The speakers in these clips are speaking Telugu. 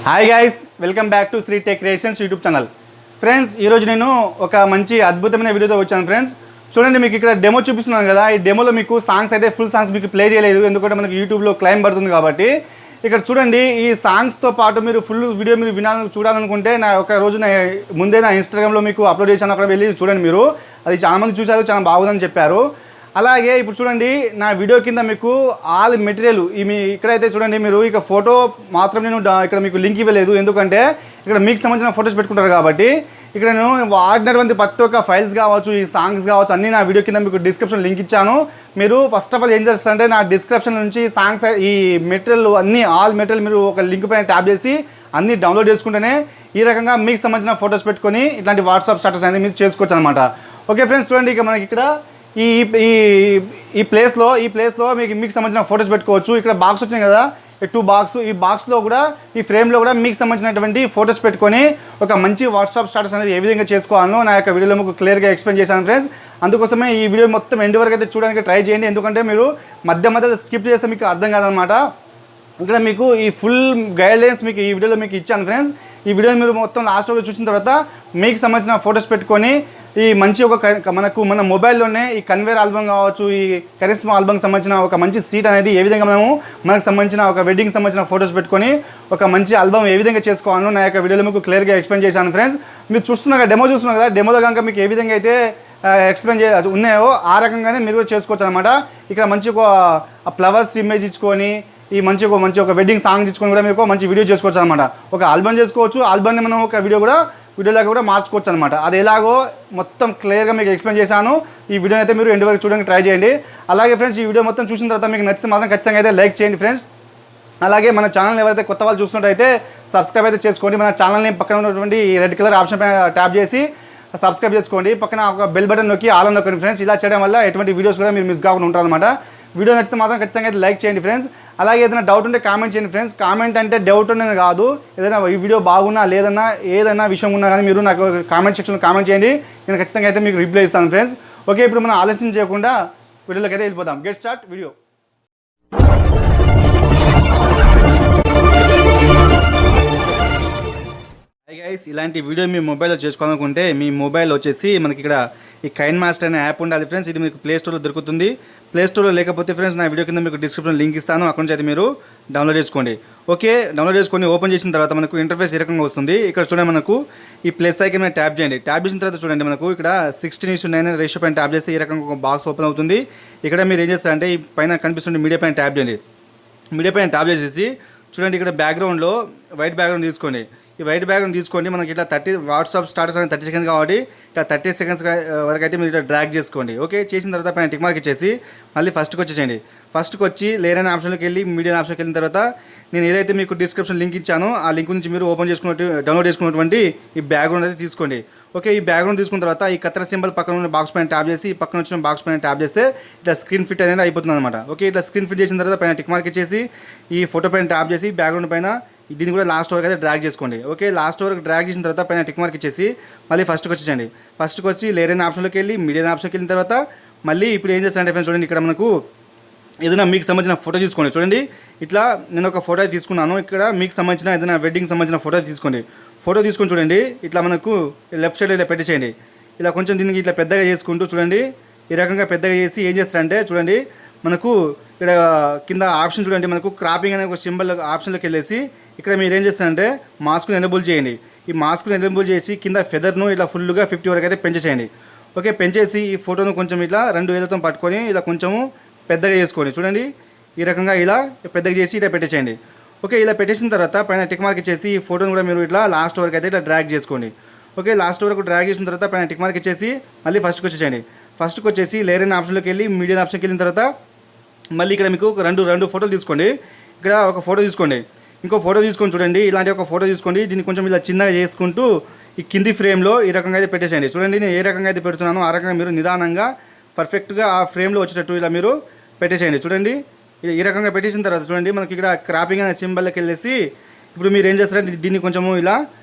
Hi guys, welcome back to Sri tech creations YouTube channel. Friends, ఈరోజు నేను ఒక మంచి అద్భుతమైన వీడియోతో వచ్చాను. ఫ్రెండ్స్ చూడండి, మీకు ఇక్కడ డెమో చూపిస్తున్నాను కదా. ఈ డెమోలో మీకు సాంగ్స్ అయితే ఫుల్ సాంగ్స్ మీకు ప్లే చేయలేదు, ఎందుకంటే మనకి యూట్యూబ్లో క్లైమ్ పడుతుంది కాబట్టి. ఇక్కడ చూడండి, ఈ సాంగ్స్తో పాటు మీరు ఫుల్ వీడియో మీరు చూడాలనుకుంటే ముందే నా ఇన్స్టాగ్రామ్లో మీకు అప్లోడ్ చేశాను, అక్కడ వెళ్ళి చూడండి. మీరు అది చాలామంది చూశారు, చాలా బాగుందని చెప్పారు. అలాగే ఇప్పుడు చూడండి, నా వీడియో కింద మీకు ఆల్ మెటీరియల్ ఇక్కడైతే చూడండి, మీరు ఇక ఫోటో మాత్రం నేను ఇక్కడ మీకు లింక్ ఇవ్వలేదు, ఎందుకంటే ఇక్కడ మీకు సంబంధించిన ఫొటోస్ పెట్టుకుంటారు కాబట్టి. ఇక్కడ నేను వాడినటువంటి ప్రతి ఒక్క ఫైల్స్ కావచ్చు, ఈ సాంగ్స్ కావచ్చు, అన్నీ నా వీడియో కింద మీకు డిస్క్రిప్షన్ లింక్ ఇచ్చాను. మీరు ఫస్ట్ ఆఫ్ ఆల్ ఏం చేస్తారంటే, నా డిస్క్రిప్షన్ నుంచి సాంగ్స్ ఈ మెటీరియల్ అన్నీ ఆల్ మెటీరియల్ మీరు ఒక లింక్ పైన ట్యాప్ చేసి అన్నీ డౌన్లోడ్ చేసుకుంటేనే ఈ రకంగా మీకు సంబంధించిన ఫొటోస్ పెట్టుకొని ఇట్లాంటి వాట్సాప్ స్టేటస్ అనేది మీరు చేసుకోవచ్చు అనమాట. ఓకే ఫ్రెండ్స్, చూడండి, ఇక మనకి ఇక్కడ ఈ ప్లేస్లో మీకు సంబంధించిన ఫొటోస్ పెట్టుకోవచ్చు. ఇక్కడ బాక్స్ వచ్చినాయి కదా, ఈ బాక్స్లో కూడా ఈ ఫ్రేమ్లో కూడా మీకు సంబంధించినటువంటి ఫొటోస్ పెట్టుకొని ఒక మంచి వాట్సాప్ స్టేటస్ అనేది ఏ విధంగా చేసుకోవాలో నా యొక్క వీడియోలో మీకు క్లియర్గా ఎక్స్ప్లెయిన్ చేశాను ఫ్రెండ్స్. అందుకోసమే ఈ వీడియో మొత్తం ఎండ్ వరకు అయితే చూడడానికి ట్రై చేయండి, ఎందుకంటే మీరు మధ్య స్కిప్ చేస్తే మీకు అర్థం కాదనమాట. ఇక్కడ మీకు ఈ ఫుల్ గైడ్లైన్స్ మీకు ఈ వీడియోలో మీకు ఇచ్చాను ఫ్రెండ్స్. ఈ వీడియో మీరు మొత్తం లాస్ట్ వరకు చూసిన తర్వాత మీకు సంబంధించిన ఫొటోస్ పెట్టుకొని ఈ మంచి మన మొబైల్లోనే ఈ కన్వేర్ ఆల్బమ్ కావచ్చు, ఈ కరిస్మా ఆల్బమ్కి సంబంధించిన ఒక మంచి సీట్ అనేది ఏ విధంగా మనకు సంబంధించిన ఒక వెడ్డింగ్కి సంబంధించిన ఫొటోస్ పెట్టుకొని ఒక మంచి ఆల్బమ్ ఏ విధంగా చేసుకోవాలో నా యొక్క వీడియోలో మీకు క్లియర్గా ఎక్స్ప్లెయిన్ చేశాను ఫ్రెండ్స్. మీరు డెమో చూస్తున్నారు కదా, డెమోలో కనుక మీకు ఏ విధంగా అయితే ఎక్స్ప్లెయిన్ ఉన్నాయో ఆ రకంగానే మీరు కూడా చేసుకోవచ్చు అనమాట. ఇక్కడ మంచి ఒక ఫ్లవర్స్ ఇమేజ్ ఇచ్చుకొని ఈ మంచి ఒక వెడ్డింగ్ సాంగ్ ఇచ్చుకొని కూడా మీకు మంచి వీడియో చేసుకోవచ్చు అనమాట. ఒక ఆల్బమ్ చేసుకోవచ్చు, ఆల్బమ్ని మనం ఒక వీడియోలాగా కూడా మార్చుకోవచ్చు అనమాట. అది ఎలాగో మొత్తం క్లియర్గా మీకు ఎక్స్ప్లెయిన్ చేశాను. ఈ వీడియో అయితే మీరు ఎండ్ వరకు చూడడానికి ట్రై చేయండి. అలాగే ఫ్రెండ్స్, ఈ వీడియో మొత్తం చూసిన తర్వాత మీకు నచ్చితే మాత్రం ఖచ్చితంగా అయితే లైక్ చేయండి ఫ్రెండ్స్. అలాగే మన ఛానల్ ఎవరైతే కొత్త వాళ్ళు చూస్తున్నట్టయితే సబ్స్క్రైబ్ అయితే చేసుకోండి. మన ఛానల్ని పక్కన ఉన్నటువంటి రెడ్ కలర్ ఆప్షన్ పైన ట్యాప్ చేసి సబ్స్క్రైబ్ చేసుకోండి. పక్కన ఒక బెల్ బటన్ నొక్కి ఆల్ అని నొక్కండి ఫ్రెండ్స్. ఇలా చేయడం వల్ల ఎటువంటి వీడియోస్ కూడా మీరు మిస్ కాకుండా ఉంటారనమాట. వీడియో నచ్చితే మాత్రం ఖచ్చితంగా అయితే లైక్ చేయండి ఫ్రెండ్స్. అలాగే ఏదైనా డౌట్ ఉంటే కామెంట్ చేయండి ఫ్రెండ్స్. కామెంట్ అంటే డౌట్ అనేది కాదు, ఏదైనా ఈ వీడియో బాగున్నా లేదన్నా ఏదైనా విషయం ఉన్నా కానీ మీరు నాకు కామెంట్ సెక్షన్లో కామెంట్ చేయండి, నేను ఖచ్చితంగా అయితే మీకు రిప్లై ఇస్తాను ఫ్రెండ్స్. ఓకే, ఇప్పుడు మనం ఆలస్యం చేయకుండా వీడియోలోకి అయితే వెళ్ళిపోదాం. Get start video. Hi guys, ఇలాంటి వీడియో మీ మొబైల్లో చేసుకోవాలనుకుంటే మీ మొబైల్ వచ్చేసి మనకి ఇక్కడ ఈ కైన్మాస్టర్ అనే యాప్ ఉండాలి ఫ్రెండ్స్. ఇది మీకు ప్లేస్టోర్లో దొరుకుతుంది. ప్లేస్టోర్లో లేకపోతే ఫ్రెండ్స్ నా వీడియో కింద మీకు డిస్క్రిప్షన్ లింక్ ఇస్తాను, అక్కడి నుంచి అయితే మీరు డౌన్లోడ్ చేసుకోండి. ఓకే, డౌన్లోడ్ చేసుకొని ఓపెన్ చేసిన తర్వాత మనకు ఇంటర్ఫేస్ ఏ రకంగా వస్తుంది. ఇక్కడ చూడండి, మనకు ఈ ప్లస్ ఐకాన్ మీద ట్యాప్ చేయండి. ట్యాప్ చేసిన తర్వాత చూడండి, మనకు ఇక్కడ 16:9 రేషియో పైన ట్యాప్ చేస్తే ఈ రకంగా ఒక బాక్స్ ఓపెన్ అవుతుంది. ఇక్కడ మీరు ఏం చేస్తారంటే ఈ పైన కనిపిస్తుంది మీడియా పైన ట్యాప్ చేయండి. మీడియా పైన ట్యాప్ చేసేసి చూడండి, ఇక్కడ బ్యాక్గ్రౌండ్లో వైట్ బ్యాక్గ్రౌండ్ తీసుకోండి. ఈ వైట్ బ్యాక్గ్రౌండ్ తీసుకోండి. మనకి ఇట్లా వాట్సాప్ స్టాటస్ అనేది 30 సెకండ్స్ కాబట్టి ఇట్లా 30 సెకండ్స్ వరకు అయితే మీరు ఇట్లా డ్రాగ్ చేసుకోండి. ఓకే, చేసిన తర్వాత పైన టిక్ మార్క్ ఇచ్చేసి మళ్ళీ ఫస్ట్కి వచ్చేసేయండి. ఫస్ట్కి వచ్చి లేరనే ఆప్షన్లోకి వెళ్ళి మీడియా ఆప్షన్కి వెళ్ళిన తర్వాత నేను ఏదైతే మీకు డిస్క్రిప్షన్ లింక్ ఇచ్చానో ఆ లింక్ నుంచి మీరు డౌన్లోడ్ చేసుకున్నటువంటి ఈ బ్యాక్గ్రౌండ్ అయితే తీసుకోండి. ఓకే, ఈ బ్యాక్గ్రౌండ్ తీసుకున్న తర్వాత ఈ కత్తెర సింబల్ పక్కన ఉన్న బాక్స్ పైన ట్యాప్ చేసి ఈ పక్కన వచ్చిన బాక్స్ పైన ట్యాప్ చేస్తే ఇట్లా స్క్రీన్ ఫిట్ అనేది అయిపోతుంది అనమాట. ఓకే, ఇట్లా స్క్రీన్ ఫిట్ చేసిన తర్వాత పైన టిక్ మార్క్ ఇచ్చేసి ఈ ఫోటో పైన ట్యాప్ చేసి బ్యాక్గ్రౌండ్ పైన దీన్ని కూడా లాస్ట్ వరకు అయితే డ్రాగ్ చేసుకోండి. ఓకే, లాస్ట్ వరకు డ్రాగ్ చేసిన తర్వాత పైన టిక్ మార్క్ ఇచ్చేసి మళ్ళీ ఫస్ట్కి వచ్చేయండి. ఫస్ట్కి వచ్చి లేరైన ఆప్షన్లోకి వెళ్ళి మీడియా ఆప్షన్కి వెళ్ళిన తర్వాత మళ్ళీ ఇప్పుడు ఏం చేస్తారంటే ఫ్రెండ్స్, చూడండి, ఇక్కడ మనకు ఏదైనా మీకు సంబంధించిన ఫోటో తీసుకోండి. చూడండి, ఇట్లా నేను ఒక ఫోటో తీసుకున్నాను. ఇక్కడ మీకు సంబంధించిన ఏదైనా వెడ్డింగ్ సంబంధించిన ఫోటో తీసుకోండి. ఫోటో తీసుకొని చూడండి, ఇట్లా మనకు లెఫ్ట్ సైడ్ ఇలా పెట్టేసేయండి. ఇలా కొంచెం దీనికి ఇట్లా పెద్దగా చేసుకుంటూ చూడండి, ఈ రకంగా పెద్దగా చేసి ఏం చేస్తారంటే చూడండి, మనకు ఇక్కడ కింద ఆప్షన్ చూడండి, మనకు క్రాపింగ్ అనే ఒక సింబల్ ఆప్షన్లోకి వెళ్ళేసి ఇక్కడ మీరు ఏం చేస్తారంటే మాస్క్ను ఎనేబుల్ చేయండి. ఈ మాస్క్ను ఎనేబుల్ చేసి కింద ఫెదర్ను ఇలా ఫుల్గా 50 వరకు అయితే పెంచేసేయండి. ఓకే, పెంచేసి ఈ ఫోటోను కొంచెం ఇట్లా 2 వేలతో పట్టుకొని ఇలా కొంచెము పెద్దగా చేసుకోండి. చూడండి, ఈ రకంగా ఇలా పెద్దగా చేసి ఇలా పెట్టేసేయండి. ఓకే, ఇలా పెట్టేసిన తర్వాత పైన టిక్ మార్క్ ఇచ్చేసి ఈ ఫోటోను కూడా మీరు ఇట్లా లాస్ట్ వరకు అయితే ఇట్లా డ్రాగ్ చేసుకోండి. ఓకే, లాస్ట్ వరకు డ్రాగ్ చేసిన తర్వాత పైన టిక్ మార్క్ ఇచ్చేసి మళ్ళీ ఫస్ట్కి వచ్చేసేయండి. ఫస్ట్కి వచ్చేసి లేరైన ఆప్షన్లోకి వెళ్ళి మీడియా ఆప్షన్కి వెళ్ళిన తర్వాత మళ్ళీ ఇక్కడ మీకు రెండు ఫోటోలు తీసుకోండి. ఇక్కడ ఒక ఫోటో తీసుకోండి, ఇంకో ఫోటో తీసుకొని చూడండి, ఇలాంటి ఒక ఫోటో తీసుకోండి. దీన్ని కొంచెం ఇలా చిన్నగా చేసుకుంటూ ఈ కింది ఫ్రేమ్లో ఈ రకంగా అయితే పెట్టేసేయండి. చూడండి, నేను ఏ రకంగా అయితే పెడుతున్నానో ఆ రకంగా మీరు నిదానంగా పర్ఫెక్ట్గా ఆ ఫ్రేమ్లో వచ్చేటట్టు ఇలా మీరు పెట్టేసేయండి. చూడండి, ఈ రకంగా పెట్టేసిన తర్వాత చూడండి, మనకి ఇక్కడ క్రాపింగ్ అనే సింబల్కి వెళ్ళేసి ఇప్పుడు మీరు ఏం చేస్తారంటే దీన్ని కొంచెము ఇలా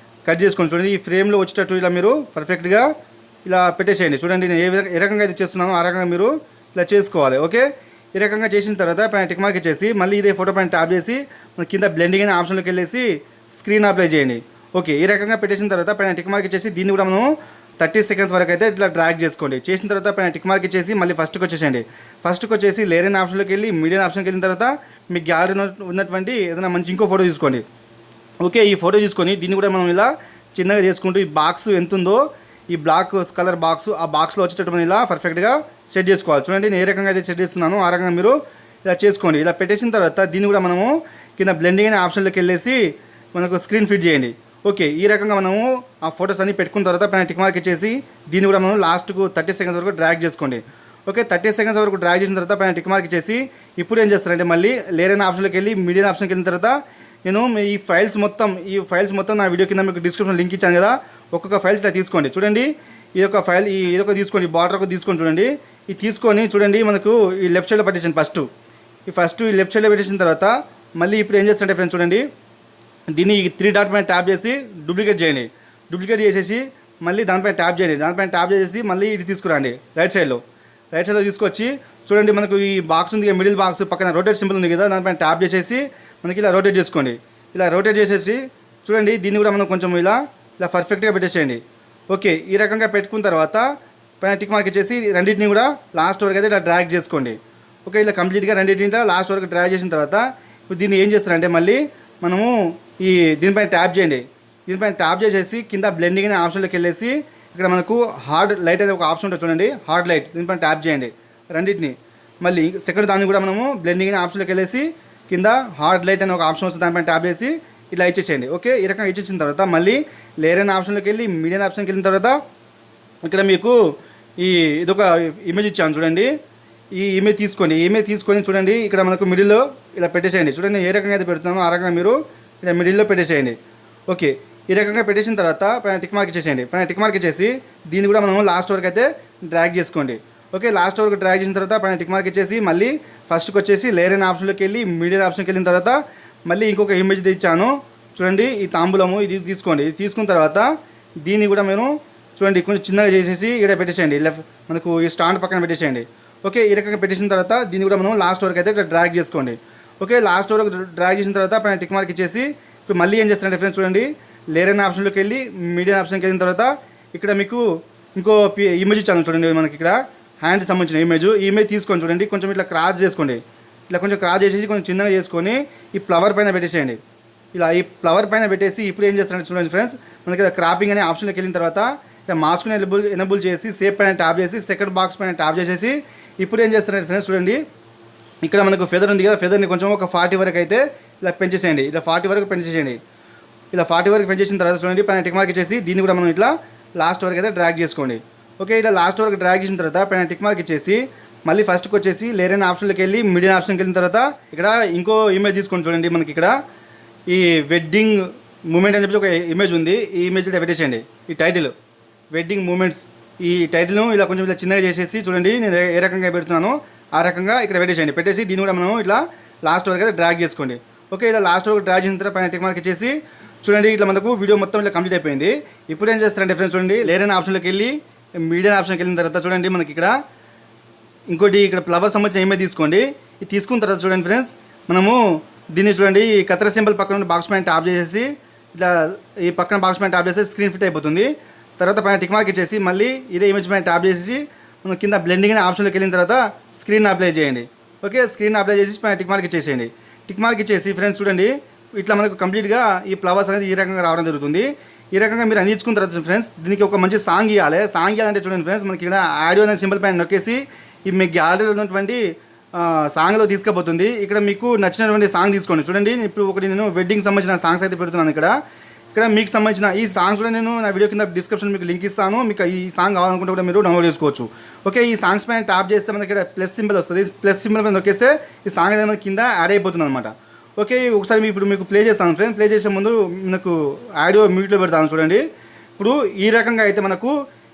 కట్ చేసుకోండి. చూడండి, ఈ ఫ్రేమ్లో వచ్చేటట్టు ఇలా మీరు పర్ఫెక్ట్గా ఇలా పెట్టేసేయండి. చూడండి, నేను ఏ రకంగా అయితే చేస్తున్నానో ఆ రకంగా మీరు ఇలా చేసుకోవాలి. ఓకే, ఈ రకంగా చేసిన తర్వాత పైన టిక్ మార్క్ ఇచ్చేసి మళ్ళీ ఇదే ఫోటో పైన ట్యాప్ చేసి మన కింద బ్లెండింగ్ అనే ఆప్షన్లోకి వెళ్ళేసి స్క్రీన్ అప్లై చేయండి. ఓకే, ఈ రకంగా పెట్టేసిన తర్వాత పైన టిక్ మార్క్ ఇచ్చేసి దీన్ని కూడా మనం 30 సెకండ్స్ వరకు అయితే ఇట్లా డ్రాగ్ చేసుకోండి. చేసిన తర్వాత పైన టిక్ మార్క్ ఇచ్చేసి మళ్ళీ ఫస్ట్కి వచ్చేసేయండి. ఫస్ట్కి వచ్చేసి లేయర్ అనే ఆప్షన్లోకి వెళ్ళి మీడియం ఆప్షన్కి వెళ్ళిన తర్వాత మీ గ్యాలరీలో ఉన్నటువంటి ఏదైనా మంచి ఇంకో ఫోటో తీసుకోండి. ఓకే, ఈ ఫోటో తీసుకొని దీన్ని కూడా మనం ఇలా చిన్నగా చేసుకుంటూ ఈ బాక్స్ ఎంత ఉందో ఈ బ్లాక్ కలర్ బాక్స్ ఆ బాక్స్లో వచ్చేటట్టు మనం ఇలా పర్ఫెక్ట్గా సెట్ చేసుకోవాలి. చూడండి నేను ఏ రకంగా అయితే సెట్ చేస్తున్నానో ఆ రకంగా మీరు ఇలా చేసుకోండి. ఇలా పెట్టేసిన తర్వాత దీన్ని కూడా మనము కింద బ్లెండింగ్ అనే ఆప్షన్లోకి వెళ్ళేసి మనకు స్క్రీన్ ఫిట్ చేయండి. ఓకే, ఈ రకంగా మనము ఆ ఫొటోస్ అన్ని పెట్టుకున్న తర్వాత పైన టిక్ మార్క్ ఇచ్చేసి దీన్ని కూడా మనం లాస్ట్కు 30 సెకండ్స్ వరకు డ్రాగ్ చేసుకోండి. ఓకే, 30 సెకండ్స్ వరకు డ్రాగ్ చేసిన తర్వాత పైన టిక్ మార్క్ ఇచ్చేసి ఇప్పుడు ఏం చేస్తారంటే మళ్ళీ లేయర్ అనే ఆప్షన్లోకి వెళ్ళి మీడియం ఆప్షన్కి వెళ్ళిన తర్వాత నేను ఈ ఫైల్స్ మొత్తం నా వీడియో కింద మీకు డిస్క్రిప్షన్ లింక్ ఇచ్చాను కదా, ఒక్కొక్క ఫైల్స్ ఇలా తీసుకోండి. చూడండి ఈ యొక్క ఫైల్ ఇదొక తీసుకోండి, బార్డర్ ఒక తీసుకోండి. చూడండి ఇది తీసుకొని చూడండి మనకు ఈ లెఫ్ట్ సైడ్లో పట్టేసాను. ఫస్ట్ ఈ లెఫ్ట్ సైడ్లో పెట్టేసిన తర్వాత మళ్ళీ ఇప్పుడు ఏం చేస్తారంటే ఫ్రెండ్స్ చూడండి దీన్ని 3 డాట్ పైన ట్యాప్ చేసి డూప్లికేట్ చేయండి. డూప్లికేట్ చేసేసి మళ్ళీ దానిపైన ట్యాప్ చేయండి. దానిపైన ట్యాప్ చేసి మళ్ళీ ఇది తీసుకురండి రైట్ సైడ్లో తీసుకొచ్చి చూడండి మనకు ఈ బాక్స్ ఉంది, మిడిల్ బాక్స్ పక్కన రోటేట్ సింబల్ ఉంది కదా, దానిపైన ట్యాప్ చేసేసి మనకి ఇలా రోటేట్ చేసుకోండి. ఇలా రోటేట్ చేసేసి చూడండి దీన్ని కూడా మనం కొంచెం ఇలా పర్ఫెక్ట్గా పెట్టేసేయండి. ఓకే, ఈ రకంగా పెట్టుకున్న తర్వాత పైన టిక్ మార్క్ ఇచ్చేసి రెండింటిని కూడా లాస్ట్ వరకు అయితే ఇలా డ్రాగ్ చేసుకోండి. ఓకే, ఇలా కంప్లీట్గా రెండింటిని లాస్ట్ వరకు డ్రాగ్ చేసిన తర్వాత ఇప్పుడు దీన్ని ఏం చేస్తారంటే మళ్ళీ మనము దీనిపైన ట్యాప్ చేయండి. దీనిపైన ట్యాప్ చేసేసి కింద బ్లెండింగ్ అనే ఆప్షన్లోకి వెళ్ళేసి ఇక్కడ మనకు హార్డ్ లైట్ అనే ఒక ఆప్షన్ ఉంటుంది చూడండి, హార్డ్ లైట్ దీనిపైన ట్యాప్ చేయండి రెండింటిని. మళ్ళీ సెకండ్ దాన్ని కూడా మనము బ్లెండింగ్ అనే ఆప్షన్లోకి వెళ్ళేసి కింద హార్డ్ లైట్ అనే ఒక ఆప్షన్ వస్తుంది, దానిపైన ట్యాప్ చేసి ఇలా ఇచ్చేసేయండి. ఓకే, ఈ రకంగా ఇచ్చేసిన తర్వాత మళ్ళీ లేయర్ అనే ఆప్షన్లోకి వెళ్ళి మీడియం ఆప్షన్కి వెళ్ళిన తర్వాత ఇక్కడ మీకు ఇదొక ఇమేజ్ ఇచ్చాను చూడండి, ఈ ఇమేజ్ తీసుకొని చూడండి ఇక్కడ మనకు మిడిల్లో ఇలా పెట్టేసేయండి. చూడండి ఏ రకంగా అయితే పెడుతున్నామో ఆ రకంగా మీరు ఇలా మిడిల్లో పెట్టేసేయండి. ఓకే, ఈ రకంగా పెట్టేసిన తర్వాత పైన టిక్ మార్క్ ఇచ్చేసేయండి. పైన టిక్ మార్క్ ఇచ్చేసి దీన్ని కూడా మనం లాస్ట్ వరకు అయితే డ్రాగ్ చేసుకోండి. ఓకే, లాస్ట్ వరకు డ్రాగ్ చేసిన తర్వాత పైన టిక్ మార్క్ ఇచ్చేసి మళ్ళీ ఫస్ట్కి వచ్చేసి లేయర్ అనే ఆప్షన్లోకి వెళ్ళి మీడియం ఆప్షన్కి వెళ్ళిన తర్వాత మళ్ళీ ఇంకొక ఇమేజ్ ఇచ్చాను చూడండి, ఈ తాంబూలము ఇది తీసుకోండి. ఇది తీసుకున్న తర్వాత దీన్ని కూడా మేము చూడండి కొంచెం చిన్నగా చేసేసి ఇక్కడ పెట్టేసేయండి, మనకు ఈ స్టాండ్ పక్కన పెట్టేసేయండి. ఓకే, ఈ రకంగా పెట్టేసిన తర్వాత దీన్ని కూడా మనం లాస్ట్ వరకు అయితే ఇక్కడ డ్రాగ్ చేసుకోండి. ఓకే, లాస్ట్ వరకు డ్రాగ్ చేసిన తర్వాత పైన టిక్ మార్క్ ఇచ్చేసి ఇప్పుడు మళ్ళీ ఏం చేస్తారంటే ఫ్రెండ్స్ చూడండి లేయర్ అనే ఆప్షన్లోకి వెళ్ళి మీడియం ఆప్షన్కి వెళ్ళిన తర్వాత ఇక్కడ మీకు ఇంకో ఇమేజ్ ఇచ్చాను చూడండి, మనకి ఇక్కడ హ్యాండ్కి సంబంధించిన ఈ ఇమేజ్ తీసుకొని చూడండి కొంచెం ఇట్లా క్రాస్ చేసుకోండి. ఇట్లా కొంచెం క్రాస్ చేసేసి కొంచెం చిన్నగా చేసుకొని ఈ ఫ్లవర్ పైన పెట్టేసేయండి. ఇలా ఈ ఫ్లవర్ పైన పెట్టేసి ఇప్పుడు ఏం చేస్తారంటే చూడండి ఫ్రెండ్స్ మనకి ఇక్కడ క్రాపింగ్ అనే ఆప్షన్లోకి వెళ్ళిన తర్వాత ఇక్కడ మాస్క్ని ఎనబుల్ చేసి సేఫ్ పైన ట్యాప్ చేసి సెకండ్ బాక్స్ పైన ట్యాప్ చేసేసి ఇప్పుడు ఏం చేస్తారంటే ఫ్రెండ్స్ చూడండి ఇక్కడ మనకు ఫెదర్ ఉంది కదా, ఫెదర్ని కొంచెం ఒక 40 వరకు అయితే ఇలా పెంచేసేయండి. ఇలా 40 వరకు పెంచేసేయండి. ఇలా 40 వరకు పెంచేసిన తర్వాత చూడండి పైన టిక్ మార్క్ ఇచ్చేసి దీన్ని కూడా మనం ఇట్లా లాస్ట్ వరకు అయితే డ్రాగ్ చేసుకోండి. ఓకే, ఇలా లాస్ట్ వరకు డ్రాగ్ చేసిన తర్వాత పైన టిక్ మార్క్ ఇచ్చేసి మళ్ళీ ఫస్ట్కి వచ్చేసి లేయర్ అనే ఆప్షన్లోకి వెళ్ళి మీడియం ఆప్షన్కి వెళ్ళిన తర్వాత ఇక్కడ ఇంకో ఇమేజ్ తీసుకొని చూడండి మనకి ఇక్కడ ఈ వెడ్డింగ్ మూమెంట్ అని చెప్పి ఒక ఇమేజ్ ఉంది, ఈ ఇమేజ్ ఇలా పెట్టేసేయండి. ఈ టైటిల్ వెడ్డింగ్ మూమెంట్స్ ఈ టైటిల్ను ఇలా కొంచెం ఇలా చిన్నగా చేసేసి చూడండి నేను ఏ రకంగా పెడుతున్నానో ఆ రకంగా ఇక్కడ పెట్టేసేయండి. పెట్టేసి దీన్ని కూడా మనం ఇట్లా లాస్ట్ వరకు అయితే డ్రాగ్ చేసుకోండి. ఓకే, ఇలా లాస్ట్ వరకు డ్రాగ్ చేసిన తర్వాత పైన టిక్ మార్క్ ఇచ్చేసి చూడండి ఇట్లా మనకు వీడియో మొత్తం ఇలా కంప్లీట్ అయిపోయింది. ఇప్పుడు ఏం చేస్తారంటే ఫ్రెండ్స్ చూడండి లేయర్ అనే ఆప్షన్లోకి వెళ్ళి మీడియం ఆప్షన్కి వెళ్ళిన తర్వాత చూడండి మనకి ఇక్కడ ఇంకోటి ఇక్కడ ఫ్లవర్ సంబంధించిన ఇమేజ్ తీసుకోండి. ఇది తీసుకున్న తర్వాత చూడండి ఫ్రెండ్స్ మనము దీన్ని చూడండి ఈ కత్తెర సింబల్ పక్కన బాక్స్ పైన ట్యాప్ చేసేసి ఇట్లా ఈ పక్కన బాక్స్ పైన ట్యాప్ చేసి స్క్రీన్ ఫిట్ అయిపోతుంది. తర్వాత పైన టిక్ మార్క్ ఇచ్చేసి మళ్ళీ ఇదే ఇమేజ్ పైన ట్యాప్ చేసి మనం కింద బ్లెండింగ్ అనే ఆప్షన్లోకి వెళ్ళిన తర్వాత స్క్రీన్ అప్లై చేయండి. ఓకే, స్క్రీన్ అప్లై చేసి పైన టిక్ మార్క్ ఇచ్చేసేయండి. టిక్ మార్క్ ఇచ్చేసి ఫ్రెండ్స్ చూడండి ఇట్లా మనకు కంప్లీట్గా ఈ ఫ్లవర్స్ అనేది ఈ రకంగా రావడం జరుగుతుంది. ఈ రకంగా మీరు అందించుకున్న తర్వాత ఫ్రెండ్స్ దీనికి ఒక మంచి సాంగ్ ఇవ్వాలంటే చూడండి ఫ్రెండ్స్ మనకి ఇక్కడ ఆడియో అనే సింబల్ పైన నొక్కేసి ఈ మీ గ్యాలరీలో ఉన్నటువంటి సాంగ్లో తీసుకుపోతుంది. ఇక్కడ మీకు నచ్చినటువంటి సాంగ్ తీసుకోండి. చూడండి ఇప్పుడు ఒకటి నేను వెడ్డింగ్ సంబంధించిన సాంగ్స్ అయితే పెడుతున్నాను. ఇక్కడ మీకు సంబంధించిన ఈ సాంగ్స్ కూడా నేను నా వీడియో కింద డిస్క్రిప్షన్ మీకు లింక్ ఇస్తాను. మీకు ఈ సాంగ్ కావాలనుకుంటే కూడా మీరు డౌన్లోడ్ చేసుకోవచ్చు. ఓకే, ఈ సాంగ్స్ పైన ట్యాప్ చేస్తే మనకి ఇక్కడ ప్లస్ సింబల్ వస్తుంది. ప్లస్ సింబల్ పైన నొక్కేస్తే ఈ సాంగ్ అనేది మనకి కింద యాడ్ అయిపోతుంది అనమాట. ఓకే, ఒకసారి ఇప్పుడు మీకు ప్లే చేస్తాను ఫ్రెండ్స్. ప్లే చేసే ముందు మనకు ఆడియో మ్యూట్లో పెడతాను చూడండి. ఇప్పుడు ఈ రకంగా అయితే మనకు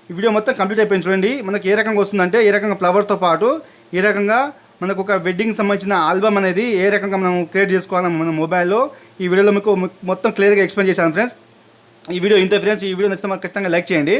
ఈ వీడియో మొత్తం కంప్లీట్ అయిపోయింది. చూడండి మనకి ఏ రకంగా వస్తుందంటే ఈ రకంగా ఫ్లవర్తో పాటు ఈ రకంగా మనకు ఒక వెడ్డింగ్ సంబంధించిన ఆల్బమ్ అనేది ఏ రకంగా మనం క్రియేట్ చేసుకోవాలని మన మొబైల్లో ఈ వీడియోలో మీకు మొత్తం క్లియర్గా ఎక్స్ప్లెయిన్ చేశాను ఫ్రెండ్స్. ఈ వీడియో ఇంతే ఫ్రెండ్స్. ఈ వీడియో నచ్చితే మాకు ఖచ్చితంగా లైక్ చేయండి.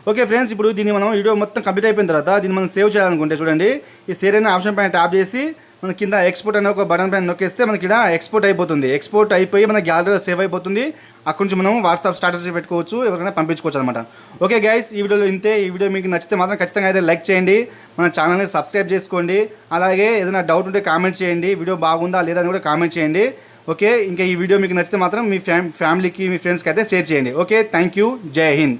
ఓకే ఫ్రెండ్స్, ఇప్పుడు దీన్ని మనం వీడియో మొత్తం కంప్లీట్ అయిపోయిన తర్వాత దీన్ని మనం సేవ్ చేయాలనుకుంటే చూడండి, ఈ సేవ్ అనే ఆప్షన్ పైన ట్యాప్ చేసి మన కింద ఎక్స్పోర్ట్ అనే ఒక బటన్ పైన నొక్కేస్తే మనకి ఇక్కడ ఎక్స్పోర్ట్ అయిపోతుంది. ఎక్స్పోర్ట్ అయిపోయి మన గ్యాలరీలో సేవ్ అయిపోతుంది. అక్కడ నుంచి మనం వాట్సాప్ స్టాటస్ పెట్టుకోవచ్చు, ఎవరికైనా పంపించుకోవచ్చు అనమాట. ఓకే గైస్, ఈ వీడియోలో ఇంతే. ఈ వీడియో మీకు నచ్చితే మాత్రం ఖచ్చితంగా అయితే లైక్ చేయండి, మన ఛానల్ని సబ్స్క్రైబ్ చేసుకోండి. అలాగే ఏదైనా డౌట్ ఉంటే కామెంట్ చేయండి, వీడియో బాగుందా లేదా అని కూడా కామెంట్ చేయండి. ఓకే, ఇంకా ఈ వీడియో మీకు నచ్చితే మాత్రం మీ ఫ్యామిలీకి మీ ఫ్రెండ్స్కి అయితే షేర్ చేయండి. ఓకే, థ్యాంక్ యూ, జై హింద్.